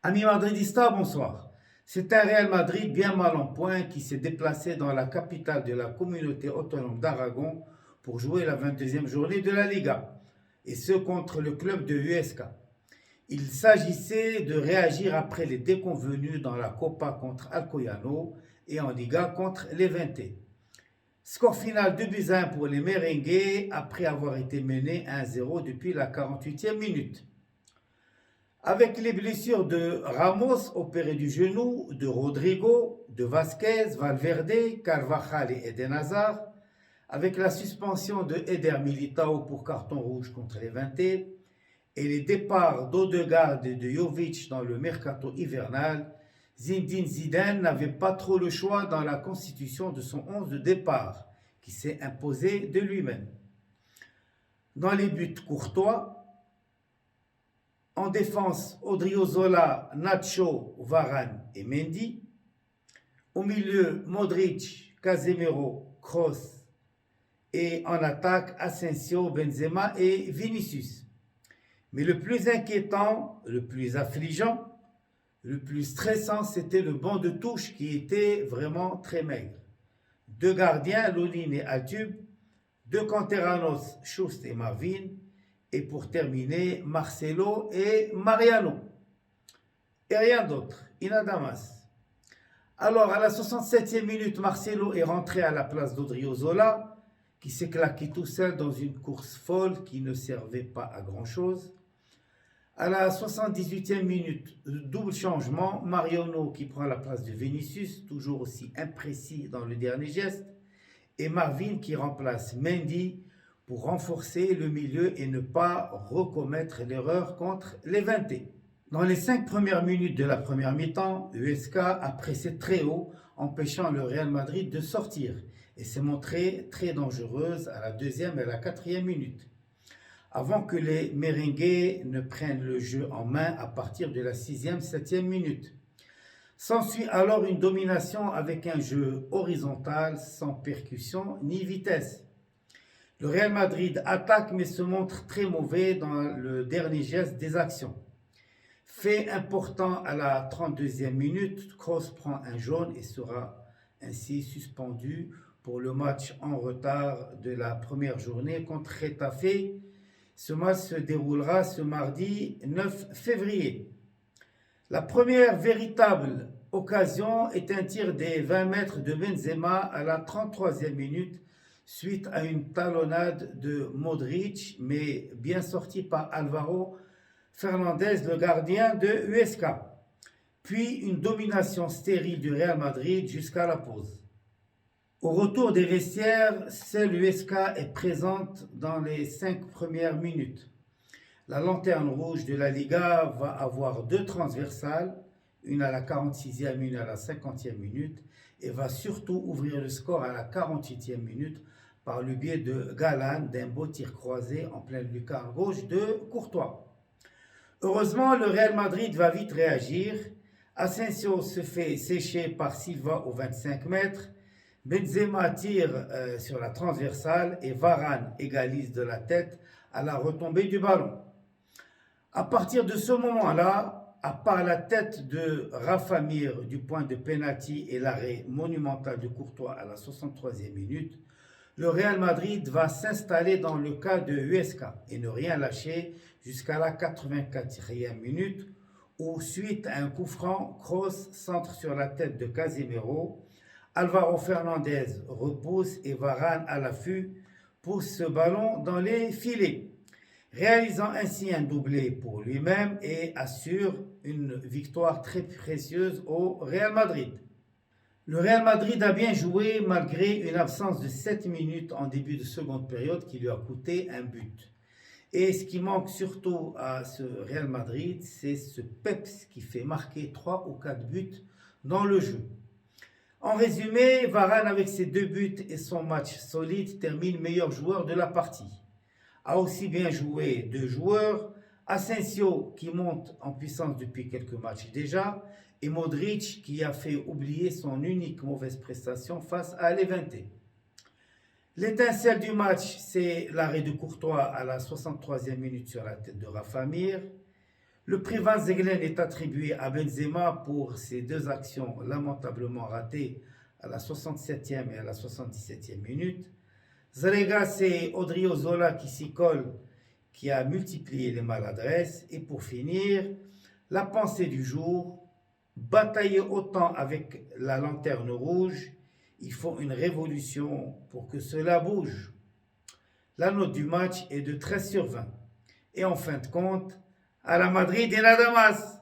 Amis madridistas, bonsoir. C'est un Real Madrid bien mal en point qui s'est déplacé dans la capitale de la communauté autonome d'Aragon pour jouer la 22e journée de la Liga, et ce contre le club de USK. Il s'agissait de réagir après les déconvenus dans la Copa contre Alcoyano et en Liga contre Levante. Score final 2-1 pour les merengues après avoir été menés 1-0 depuis la 48e minute. Avec les blessures de Ramos opéré du genou, de Rodrigo, de Vasquez, Valverde, Carvajal et Eden Hazard, avec la suspension de Eder Militao pour carton rouge contre Levante et les départs d'Odegaard et de Jovic dans le mercato hivernal, Zinedine Zidane n'avait pas trop le choix dans la constitution de son 11 de départ, qui s'est imposé de lui-même. Dans les buts, Courtois. En défense, Odriozola, Nacho, Varane et Mendy. Au milieu, Modric, Casemiro, Kroos. Et en attaque, Asensio, Benzema et Vinicius. Mais le plus inquiétant, le plus affligeant, le plus stressant, c'était le banc de touche qui était vraiment très maigre. Deux gardiens, Lunin et Altub, deux canteranos, Schust et Marvin, et pour terminer, Marcelo et Mariano. Et rien d'autre, Inadamas. Alors, à la 67e minute, Marcelo est rentré à la place d'Odriozola, qui s'est claqué tout seul dans une course folle qui ne servait pas à grand-chose. À la 78e minute, double changement, Mariano qui prend la place de Vinicius, toujours aussi imprécis dans le dernier geste, et Marvin qui remplace Mendy pour renforcer le milieu et ne pas recommettre l'erreur contre Levante. Dans les 5 premières minutes de la première mi-temps, USK a pressé très haut, empêchant le Real Madrid de sortir, et s'est montrée très dangereuse à la 2e et la 4e minute, avant que les merengues ne prennent le jeu en main à partir de la 6e, 7e minute. S'ensuit alors une domination avec un jeu horizontal sans percussion ni vitesse. Le Real Madrid attaque mais se montre très mauvais dans le dernier geste des actions. Fait important à la 32e minute, Kroos prend un jaune et sera ainsi suspendu pour le match en retard de la première journée contre Getafe. Ce match se déroulera ce mardi 9 février. La première véritable occasion est un tir des 20 mètres de Benzema à la 33e minute suite à une talonnade de Modric, mais bien sortie par Álvaro Fernandez, le gardien de USK. Puis une domination stérile du Real Madrid jusqu'à la pause. Au retour des vestiaires, seule USK est présente dans les 5 premières minutes. La lanterne rouge de la Liga va avoir 2 transversales, une à la 46e, une à la 50e minute, et va surtout ouvrir le score à la 48e minute par le biais de Galan d'un beau tir croisé en pleine lucarne gauche de Courtois. Heureusement, le Real Madrid va vite réagir. Asensio se fait sécher par Silva aux 25 mètres. Benzema tire sur la transversale et Varane égalise de la tête à la retombée du ballon. À partir de ce moment-là, à part la tête de Rafa Mir du point de pénalty et l'arrêt monumental de Courtois à la 63e minute, le Real Madrid va s'installer dans le cas de USK et ne rien lâcher jusqu'à la 84e minute où, suite à un coup franc, Kroos centre sur la tête de Casemiro, Álvaro Fernandez repousse et Varane à l'affût pousse ce ballon dans les filets, réalisant ainsi un doublé pour lui-même et assure une victoire très précieuse au Real Madrid. Le Real Madrid a bien joué malgré une absence de 7 minutes en début de seconde période qui lui a coûté un but. Et ce qui manque surtout à ce Real Madrid, c'est ce peps qui fait marquer 3 ou 4 buts dans le jeu. En résumé, Varane avec ses 2 buts et son match solide termine meilleur joueur de la partie. A aussi bien joué 2 joueurs, Asensio qui monte en puissance depuis quelques matchs déjà, et Modric qui a fait oublier son unique mauvaise prestation face à Levante. L'étincelle du match, c'est l'arrêt de Courtois à la 63e minute sur la tête de Rafa Mir. Le prix Van Zegelen est attribué à Benzema pour ses deux actions lamentablement ratées à la 67e et à la 77e minute. Zarega, c'est Odriozola qui s'y colle, qui a multiplié les maladresses. Et pour finir, la pensée du jour, batailler autant avec la lanterne rouge, il faut une révolution pour que cela bouge. La note du match est de 13 sur 20. Et en fin de compte, à la Madrid et la Damas.